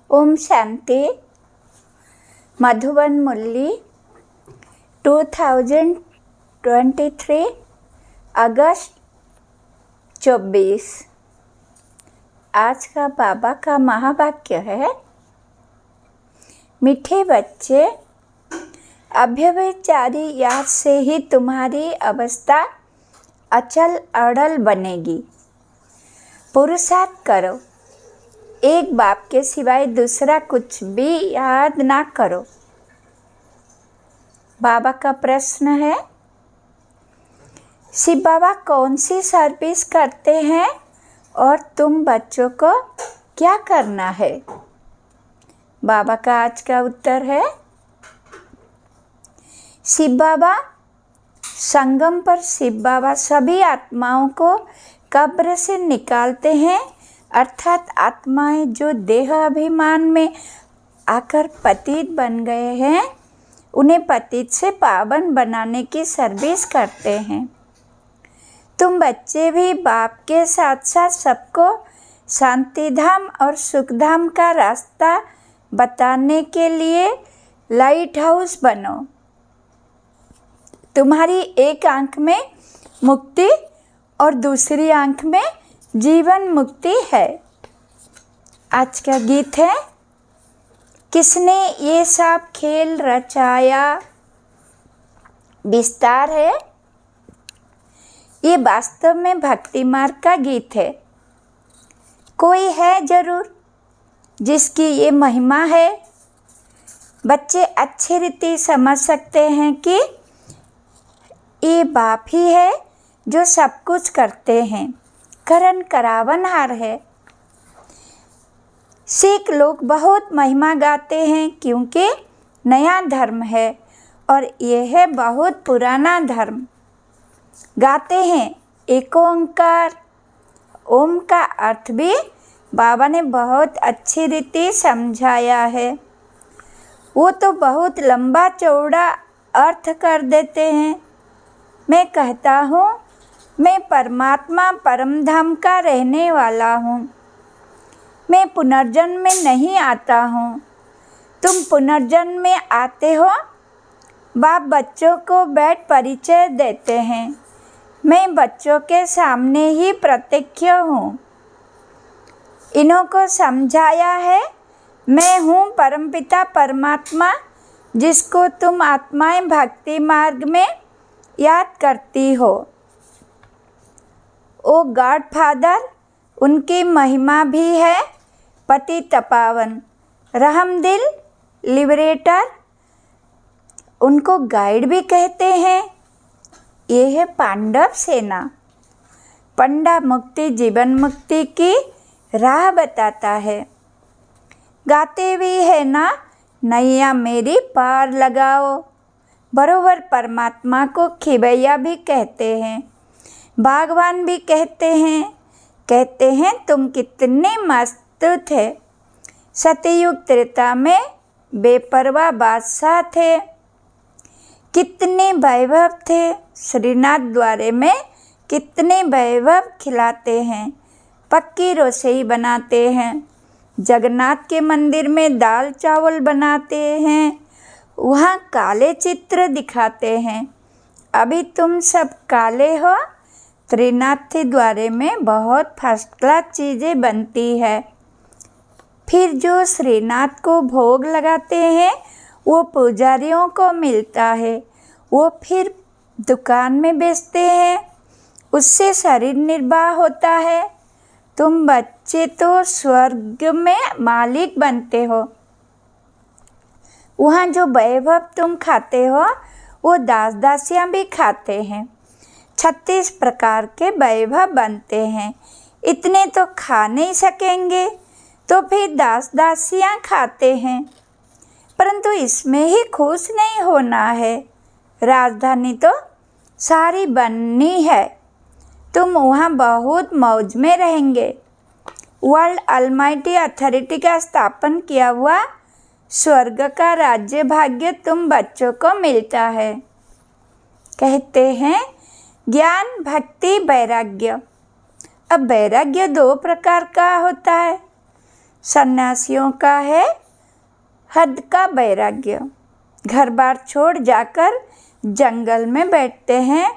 ओम शांति। मधुबन मुरली 2023 अगस्त 24। आज का बाबा का महावाक्य है, मीठे बच्चे, अव्यभिचारी याद से ही तुम्हारी अवस्था अचल अड़ल बनेगी। पुरुषार्थ करो, एक बाप के सिवाय दूसरा कुछ भी याद ना करो। बाबा का प्रश्न है, शिव बाबा कौन सी सर्विस करते हैं और तुम बच्चों को क्या करना है? बाबा का आज का उत्तर है, शिव बाबा संगम पर शिव बाबा सभी आत्माओं को कब्र से निकालते हैं, अर्थात आत्माएं जो देह अभिमान में आकर पतित बन गए हैं, उन्हें पतित से पावन बनाने की सर्विस करते हैं। तुम बच्चे भी बाप के साथ साथ सबको शांति धाम और सुख धाम का रास्ता बताने के लिए लाइट हाउस बनो। तुम्हारी एक आंख में मुक्ति और दूसरी आंख में जीवन मुक्ति है। आज का गीत है, किसने ये सब खेल रचाया। विस्तार है, ये वास्तव में भक्ति मार्ग का गीत है। कोई है जरूर जिसकी ये महिमा है। बच्चे अच्छी रीति समझ सकते हैं कि ये बाप ही है जो सब कुछ करते हैं, करन करावनहार है। सिख लोग बहुत महिमा गाते हैं क्योंकि नया धर्म है और यह है बहुत पुराना धर्म। गाते हैं एक ओंकार। ओम का अर्थ भी बाबा ने बहुत अच्छी रीति समझाया है। वो तो बहुत लंबा चौड़ा अर्थ कर देते हैं। मैं कहता हूँ, मैं परमात्मा परमधाम का रहने वाला हूँ। मैं पुनर्जन्म में नहीं आता हूँ, तुम पुनर्जन्म में आते हो। बाप बच्चों को बैठ परिचय देते हैं। मैं बच्चों के सामने ही प्रत्यक्ष हूँ। इन्हों को समझाया है, मैं हूँ परमपिता परमात्मा, जिसको तुम आत्माएं भक्ति मार्ग में याद करती हो। ओ गॉड फादर, उनकी महिमा भी है पति तपावन, रहमदिल, लिबरेटर। उनको गाइड भी कहते हैं। ये है पांडव सेना। पंडा मुक्ति जीवन मुक्ति की राह बताता है। गाते भी है ना, नैया मेरी पार लगाओ। बरोबर परमात्मा को खिवैया भी कहते हैं, भगवान भी कहते हैं तुम कितने मस्त थे। सतयुग त्रेता में बेपरवाह बादशाह थे, कितने वैभव थे। श्रीनाथ द्वारे में कितने वैभव खिलाते हैं, पक्की रसोई बनाते हैं। जगन्नाथ के मंदिर में दाल चावल बनाते हैं, वहाँ काले चित्र दिखाते हैं। अभी तुम सब काले हो। त्रिनाथी द्वारे में बहुत फर्स्ट क्लास चीज़ें बनती है। फिर जो श्रीनाथ को भोग लगाते हैं वो पुजारियों को मिलता है, वो फिर दुकान में बेचते हैं, उससे शरीर निर्वाह होता है। तुम बच्चे तो स्वर्ग में मालिक बनते हो। वहाँ जो वैभव तुम खाते हो वो दास दासियाँ भी खाते हैं। 36 प्रकार के वैभव बनते हैं। इतने तो खा नहीं सकेंगे तो फिर दास दासियाँ खाते हैं। परंतु इसमें ही खुश नहीं होना है। राजधानी तो सारी बननी है। तुम वहाँ बहुत मौज में रहेंगे। वर्ल्ड अलमाइटी अथॉरिटी का स्थापन किया हुआ स्वर्ग का राज्य भाग्य तुम बच्चों को मिलता है। कहते हैं ज्ञान भक्ति वैराग्य। अब वैराग्य 2 प्रकार का होता है। सन्यासियों का है हद का वैराग्य। घर बार छोड़ जाकर जंगल में बैठते हैं,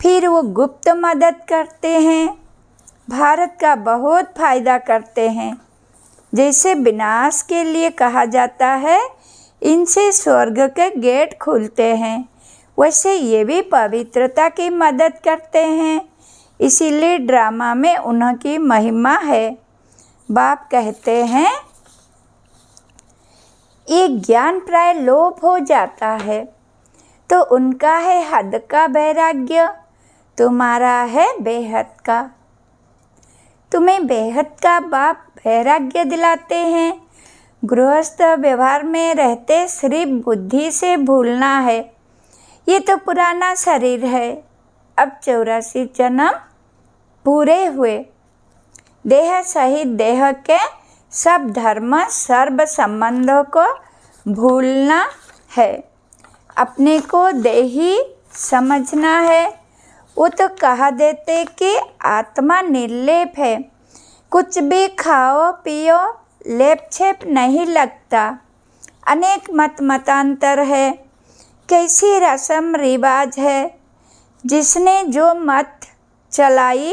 फिर वो गुप्त मदद करते हैं, भारत का बहुत फायदा करते हैं। जैसे विनाश के लिए कहा जाता है इनसे स्वर्ग के गेट खुलते हैं, वैसे ये भी पवित्रता की मदद करते हैं, इसीलिए ड्रामा में उनकी महिमा है। बाप कहते हैं ये ज्ञान प्राय लोप हो जाता है, तो उनका है हद का वैराग्य, तुम्हारा है बेहद का। तुम्हें बेहद का बाप वैराग्य दिलाते हैं। गृहस्थ व्यवहार में रहते सिर्फ बुद्धि से भूलना है, ये तो पुराना शरीर है, अब 84 जन्म पूरे हुए। देह सहित देह के सब धर्म सर्व संबंधों को भूलना है, अपने को देही समझना है। वो तो कहा देते कि आत्मा निर्लेप है, कुछ भी खाओ पियो लेप छेप नहीं लगता। अनेक मतांतर है, कैसी रस्म रिवाज है, जिसने जो मत चलाई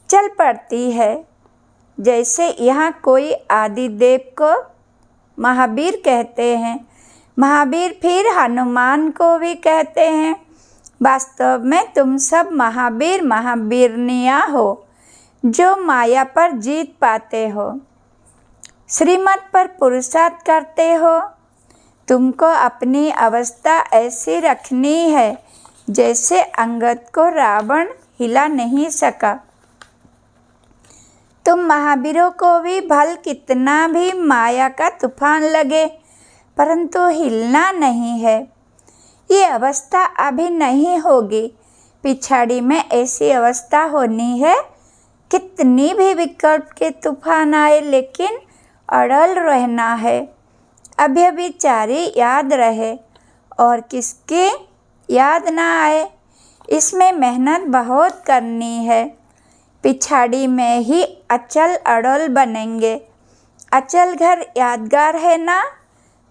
चल पड़ती है। जैसे यहाँ कोई आदिदेव को महावीर कहते हैं, महावीर फिर हनुमान को भी कहते हैं। वास्तव में तुम सब महावीर महावीरनियाँ हो, जो माया पर जीत पाते हो, श्रीमत पर पुरुषार्थ करते हो। तुमको अपनी अवस्था ऐसी रखनी है जैसे अंगद को रावण हिला नहीं सका। तुम महावीरों को भी भल कितना भी माया का तूफान लगे, परंतु हिलना नहीं है। ये अवस्था अभी नहीं होगी, पिछाड़ी में ऐसी अवस्था होनी है। कितनी भी विकल्प के तूफान आए, लेकिन अड़ल रहना है। अभ्यभिचारी याद रहे और किसके याद ना आए, इसमें मेहनत बहुत करनी है। पिछाड़ी में ही अचल अड़ल बनेंगे। अचल घर यादगार है ना,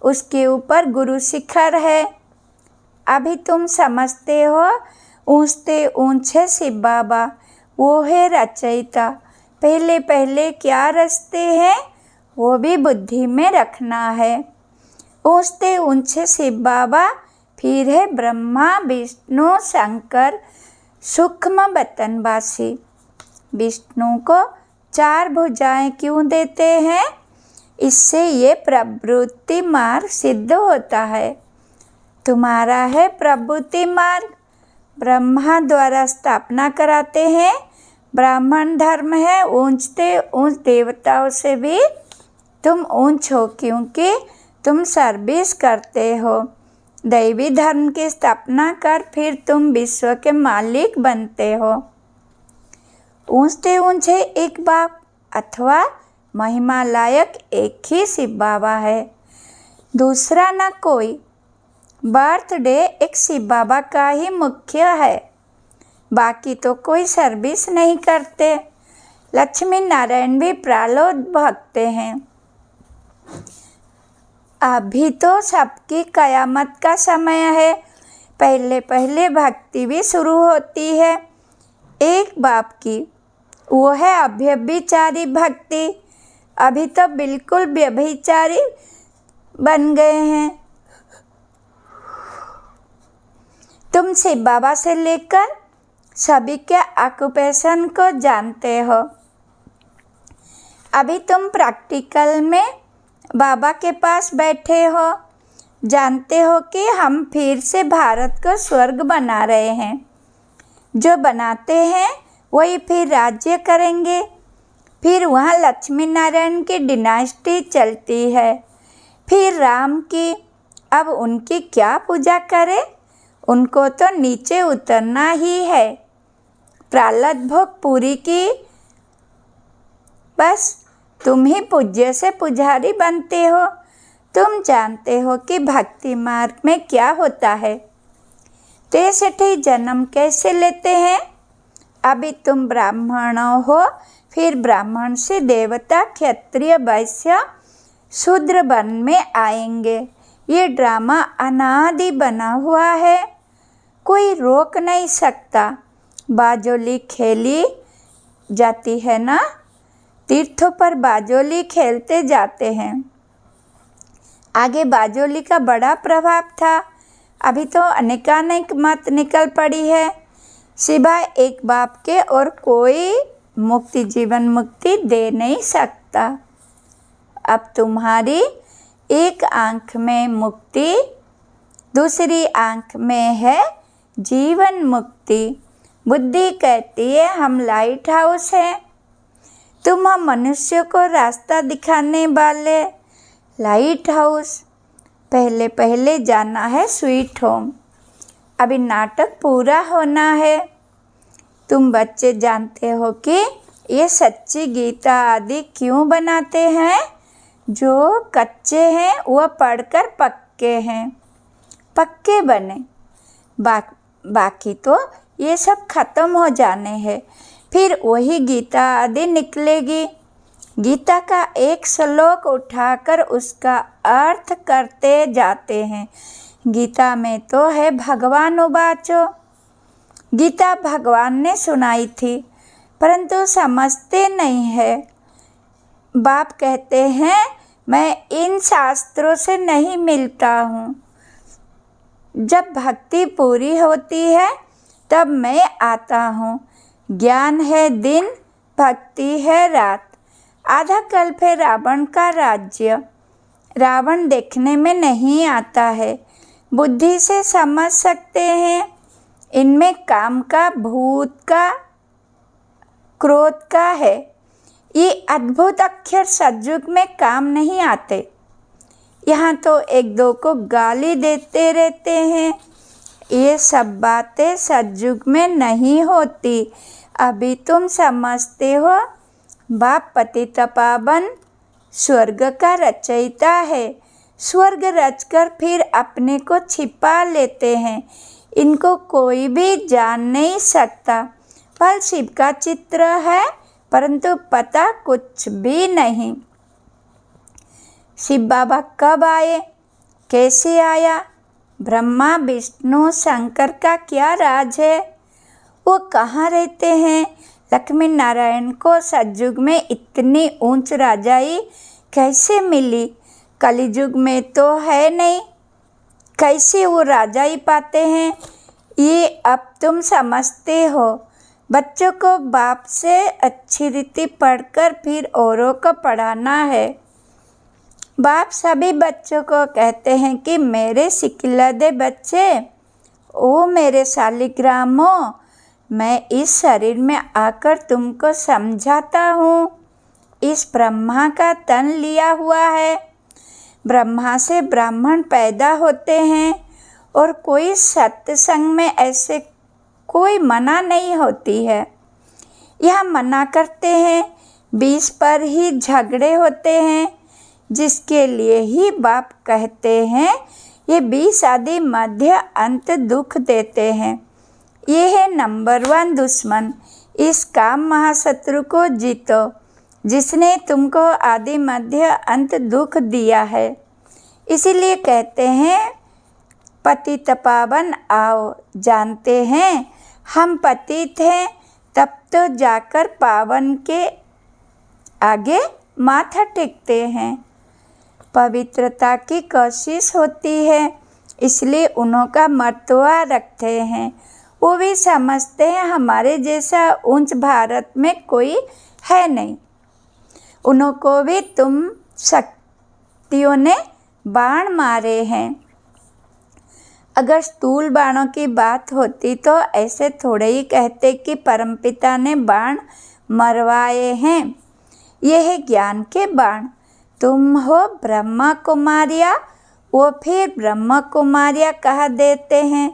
उसके ऊपर गुरु शिखर है। अभी तुम समझते हो ऊंचते ऊंचे शिव बाबा वो है रचयिता। पहले पहले क्या रचते हैं वो भी बुद्धि में रखना है। ऊंचते ऊंचे शिव बाबा फिर है ब्रह्मा विष्णु शंकर सूक्ष्म बतनवासी। विष्णु को 4 भुजाएं क्यों देते हैं? इससे ये प्रवृत्ति मार्ग सिद्ध होता है। तुम्हारा है प्रवृत्ति मार्ग, ब्रह्मा द्वारा स्थापना कराते हैं। ब्राह्मण धर्म है ऊंचते ऊंच देवताओं से भी तुम ऊंच हो, क्योंकि तुम सर्विस करते हो। दैवी धर्म की स्थापना कर फिर तुम विश्व के मालिक बनते हो। ऊंचते ऊंचे एक बाप अथवा महिमा लायक एक ही शिव बाबा है, दूसरा न कोई। बर्थडे एक शिव बाबा का ही मुख्य है, बाकी तो कोई सर्विस नहीं करते। लक्ष्मी नारायण भी प्रालोद भगते हैं। अभी तो सबकी कयामत का समय है, पहले पहले भक्ति भी शुरू होती है एक बाप की, वो है अव्यभिचारी भक्ति। अभी तो बिल्कुल व्यभिचारी बन गए हैं। तुम शिव बाबा से लेकर सभी के ऑक्यूपेशन को जानते हो। अभी तुम प्रैक्टिकल में बाबा के पास बैठे हो, जानते हो कि हम फिर से भारत को स्वर्ग बना रहे हैं। जो बनाते हैं वही फिर राज्य करेंगे। फिर वहाँ लक्ष्मी नारायण की डिनास्टी चलती है, फिर राम की। अब उनकी क्या पूजा करें? उनको तो नीचे उतरना ही है, प्रारब्ध भोग पूरी की। बस तुम ही पूज्य से पुजारी बनते हो। तुम जानते हो कि भक्ति मार्ग में क्या होता है। 63 जन्म कैसे लेते हैं? अभी तुम ब्राह्मण हो, फिर ब्राह्मण से देवता, क्षत्रिय, वैश्य, शूद्र वन में आएंगे। ये ड्रामा अनादि बना हुआ है, कोई रोक नहीं सकता। बाजोली खेली जाती है ना, तीर्थों पर बाजोली खेलते जाते हैं। आगे बाजोली का बड़ा प्रभाव था, अभी तो अनेकानेक मत निकल पड़ी है। सिवाय एक बाप के और कोई मुक्ति, जीवन मुक्ति दे नहीं सकता। अब तुम्हारी एक आंख में मुक्ति, दूसरी आंख में है जीवन मुक्ति। बुद्धि कहती है हम लाइट हाउस हैं, तुम हम मनुष्य को रास्ता दिखाने वाले लाइट हाउस। पहले पहले जाना है स्वीट होम, अभी नाटक पूरा होना है। तुम बच्चे जानते हो कि ये सच्ची गीता आदि क्यों बनाते हैं? जो कच्चे हैं वह पढ़कर पक्के हैं, पक्के बने। बाकी तो ये सब खत्म हो जाने हैं, फिर वही गीता आदि निकलेगी। गीता का एक श्लोक उठाकर उसका अर्थ करते जाते हैं। गीता में तो है भगवान उवाचो, गीता भगवान ने सुनाई थी, परंतु समझते नहीं है। बाप कहते हैं मैं इन शास्त्रों से नहीं मिलता हूँ। जब भक्ति पूरी होती है तब मैं आता हूँ। ज्ञान है दिन, भक्ति है रात। आधा कल्प है रावण का राज्य। रावण देखने में नहीं आता है, बुद्धि से समझ सकते हैं। इनमें काम का, भूत का, क्रोध का है। ये अद्भुत अक्षर सतयुग में काम नहीं आते। यहाँ तो एक दो को गाली देते रहते हैं। ये सब बातें सतयुग में नहीं होती। अभी तुम समझते हो बाप पतित पावन स्वर्ग का रचयिता है। स्वर्ग रचकर फिर अपने को छिपा लेते हैं। इनको कोई भी जान नहीं सकता। फल शिव का चित्र है, परंतु पता कुछ भी नहीं। शिव बाबा कब आए, कैसे आया, ब्रह्मा विष्णु शंकर का क्या राज है, वो कहाँ रहते हैं? लक्ष्मी नारायण को सतयुग में इतनी ऊंच राजाई कैसे मिली? कलियुग में तो है नहीं, कैसे वो राजाई पाते हैं? ये अब तुम समझते हो। बच्चों को बाप से अच्छी रीति पढ़कर फिर औरों को पढ़ाना है। बाप सभी बच्चों को कहते हैं कि मेरे सिकिलदे बच्चे, ओ मेरे शालिग्रामों, मैं इस शरीर में आकर तुमको समझाता हूँ। इस ब्रह्मा का तन लिया हुआ है। ब्रह्मा से ब्राह्मण पैदा होते हैं और कोई सत्संग में ऐसे कोई मना नहीं होती है। यह मना करते हैं, 20 पर ही झगड़े होते हैं, जिसके लिए ही बाप कहते हैं ये 20 आदि मध्य अंत दुख देते हैं। ये है नंबर 1 दुश्मन। इस काम महाशत्रु को जीतो, जिसने तुमको आदि मध्य अंत दुख दिया है। इसीलिए कहते हैं पतित पावन आओ। जानते हैं हम पतित हैं, तब तो जाकर पावन के आगे माथा टेकते हैं। पवित्रता की कोशिश होती है, इसलिए उनका मर्तबा रखते हैं। वो भी समझते हैं हमारे जैसा ऊंच भारत में कोई है नहीं। उनको भी तुम शक्तियों ने बाण मारे हैं। अगर स्थूल बाणों की बात होती तो ऐसे थोड़े ही कहते कि परमपिता ने बाण मरवाए हैं। ये है ज्ञान के बाण। तुम हो ब्रह्मा कुमारिया, वो फिर ब्रह्मा कुमारिया कह देते हैं।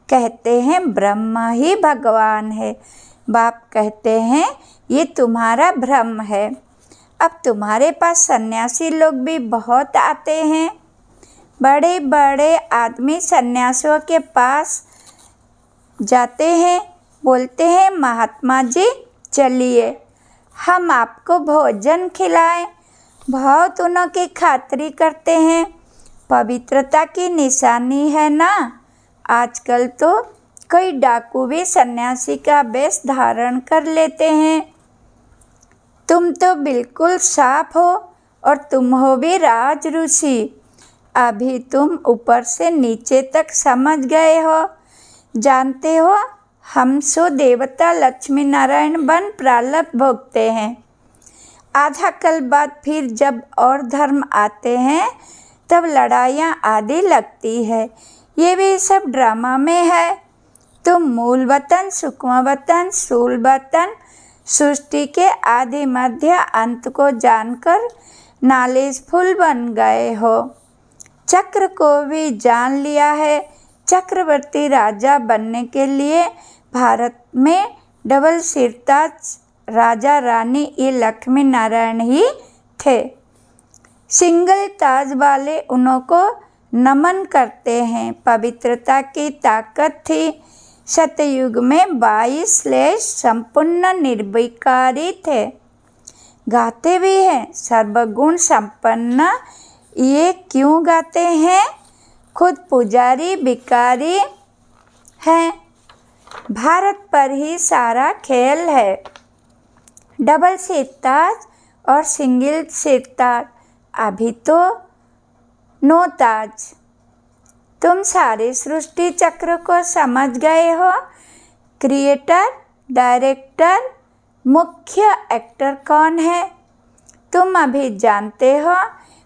कहते हैं ब्रह्मा ही भगवान है। बाप कहते हैं ये तुम्हारा भ्रम है। अब तुम्हारे पास सन्यासी लोग भी बहुत आते हैं। बड़े बड़े आदमी सन्यासियों के पास जाते हैं, बोलते हैं महात्मा जी चलिए हम आपको भोजन खिलाएं, बहुत उनकी खातिरी करते हैं। पवित्रता की निशानी है ना। आजकल तो कई डाकू भी सन्यासी का वेश धारण कर लेते हैं। तुम तो बिल्कुल साफ हो और तुम हो भी राज ऋषि। अभी तुम ऊपर से नीचे तक समझ गए हो। जानते हो, हम सो देवता लक्ष्मी नारायण बन प्रारब्ध भोगते हैं। आधा कल बाद फिर जब और धर्म आते हैं तब लड़ाइयाँ आदि लगती है। ये भी सब ड्रामा में है। तुम मूल वतन, सूक्ष्म वतन, स्थूल वतन, सृष्टि के आदि मध्य अंत को जानकर नॉलेजफुल बन गए हो। चक्र को भी जान लिया है। चक्रवर्ती राजा बनने के लिए भारत में डबल सिरताज राजा रानी ये लक्ष्मी नारायण ही थे। सिंगल ताज वाले उनको नमन करते हैं। पवित्रता की ताकत थी। सतयुग में 22 श्लेष संपूर्ण निर्विकारी थे। गाते भी हैं सर्वगुण संपन्न। ये क्यों गाते हैं? खुद पुजारी भिखारी हैं। भारत पर ही सारा खेल है। डबल सिरताज और सिंगल सिरताज, अभी तो नो ताज। तुम सारे सृष्टि चक्र को समझ गए हो। क्रिएटर, डायरेक्टर, मुख्य एक्टर कौन है तुम अभी जानते हो।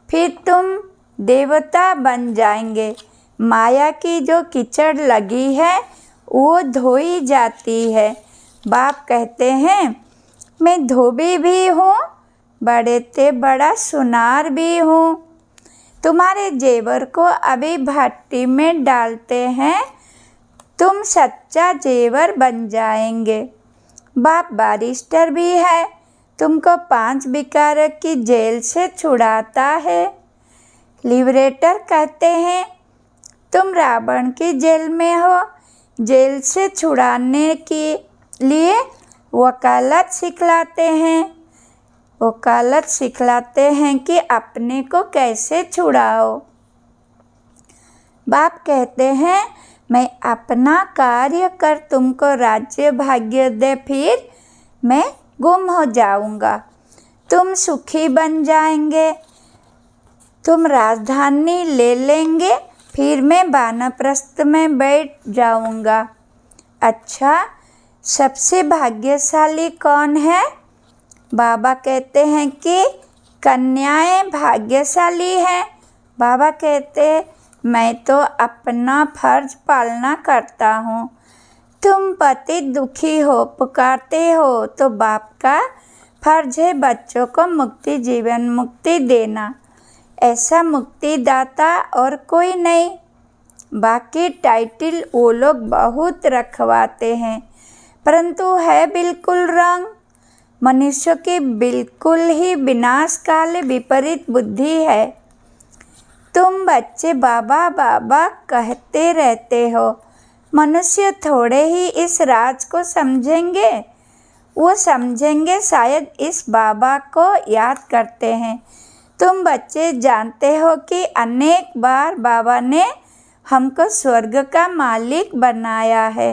फिर तुम देवता बन जाएंगे। माया की जो कीचड़ लगी है वो धोई जाती है। बाप कहते हैं, मैं धोबी भी हूँ, बड़े ते बड़ा सुनार भी हूँ। तुम्हारे जेवर को अभी भट्टी में डालते हैं, तुम सच्चा जेवर बन जाएंगे। बाप बारिस्टर भी है, तुमको 5 विकारक की जेल से छुड़ाता है। लिबरेटर कहते हैं, तुम रावण की जेल में हो। जेल से छुड़ाने के लिए वकालत सिखलाते हैं। वकालत सिखलाते हैं कि अपने को कैसे छुड़ाओ। बाप कहते हैं, मैं अपना कार्य कर तुमको राज्य भाग्य दे, फिर मैं गुम हो जाऊंगा। तुम सुखी बन जाएंगे। तुम राजधानी ले लेंगे, फिर मैं वानप्रस्थ में बैठ जाऊंगा। अच्छा, सबसे भाग्यशाली कौन है? बाबा कहते हैं कि कन्याएं भाग्यशाली हैं। बाबा कहते हैं, मैं तो अपना फर्ज पालना करता हूँ। तुम पति दुखी हो, पुकारते हो, तो बाप का फर्ज है बच्चों को मुक्ति, जीवन मुक्ति देना। ऐसा मुक्तिदाता और कोई नहीं। बाकी टाइटल वो लोग बहुत रखवाते हैं, परंतु है बिल्कुल रंग। मनुष्य की बिल्कुल ही विनाशकाल विपरीत बुद्धि है। तुम बच्चे बाबा बाबा कहते रहते हो। मनुष्य थोड़े ही इस राज को समझेंगे। वो समझेंगे शायद इस बाबा को याद करते हैं। तुम बच्चे जानते हो कि अनेक बार बाबा ने हमको स्वर्ग का मालिक बनाया है।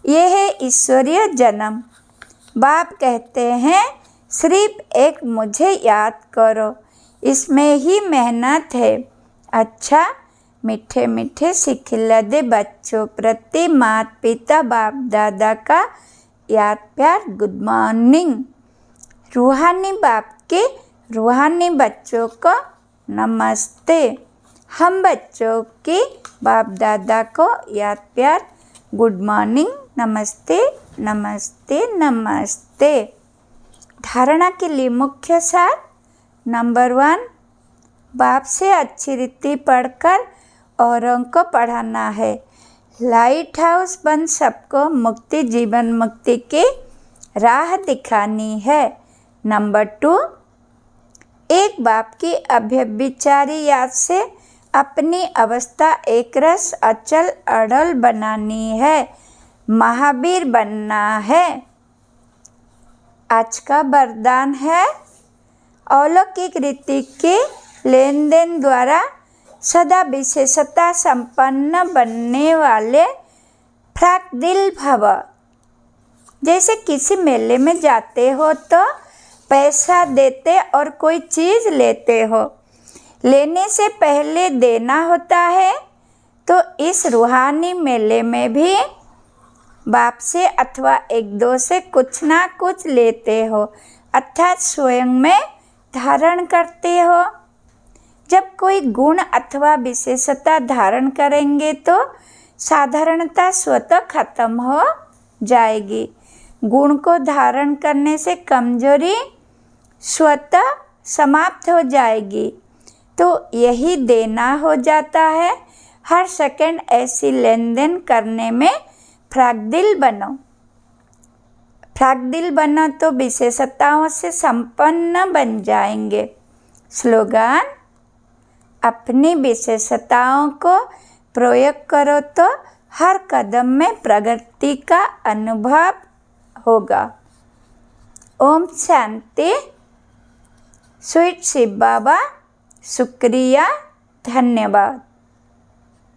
यह है ईश्वरीय जन्म। बाप कहते हैं, सिर्फ एक मुझे याद करो, इसमें ही मेहनत है। अच्छा, मीठे मीठे सिखिलदे बच्चों प्रति माता पिता बाप दादा का याद प्यार गुड मॉर्निंग। रूहानी बाप के रूहानी बच्चों को नमस्ते। हम बच्चों के बाप दादा को याद प्यार गुड मॉर्निंग, नमस्ते नमस्ते नमस्ते। धारणा के लिए मुख्य सार नंबर 1, बाप से अच्छी रीति पढ़कर औरों को पढ़ाना है। लाइट हाउस बन सबको मुक्ति, जीवन मुक्ति की राह दिखानी है। नंबर 2, एक बाप की अव्यभिचारी याद से अपनी अवस्था एकरस अचल अड़ल बनानी है। महावीर बनना है। आज का वरदान है अलौकिक रीति के लेन देन द्वारा सदा विशेषता संपन्न बनने वाले फ्राक्दिल भव। जैसे किसी मेले में जाते हो तो पैसा देते और कोई चीज़ लेते हो, लेने से पहले देना होता है। तो इस रूहानी मेले में भी बाप से अथवा एक दो से कुछ ना कुछ लेते हो, अर्थात स्वयं में धारण करते हो। जब कोई गुण अथवा विशेषता धारण करेंगे तो साधारणता स्वतः खत्म हो जाएगी। गुण को धारण करने से कमजोरी स्वतः समाप्त हो जाएगी। तो यही देना हो जाता है। हर सेकंड ऐसी लेन देन करने में फ्राक्दिल बनो। फ्राक्दिल बनो तो विशेषताओं से संपन्न बन जाएंगे। स्लोगन: अपनी विशेषताओं को प्रयोग करो तो हर कदम में प्रगति का अनुभव होगा। ओम शांति। स्वीट शिव बाबा, शुक्रिया, धन्यवाद।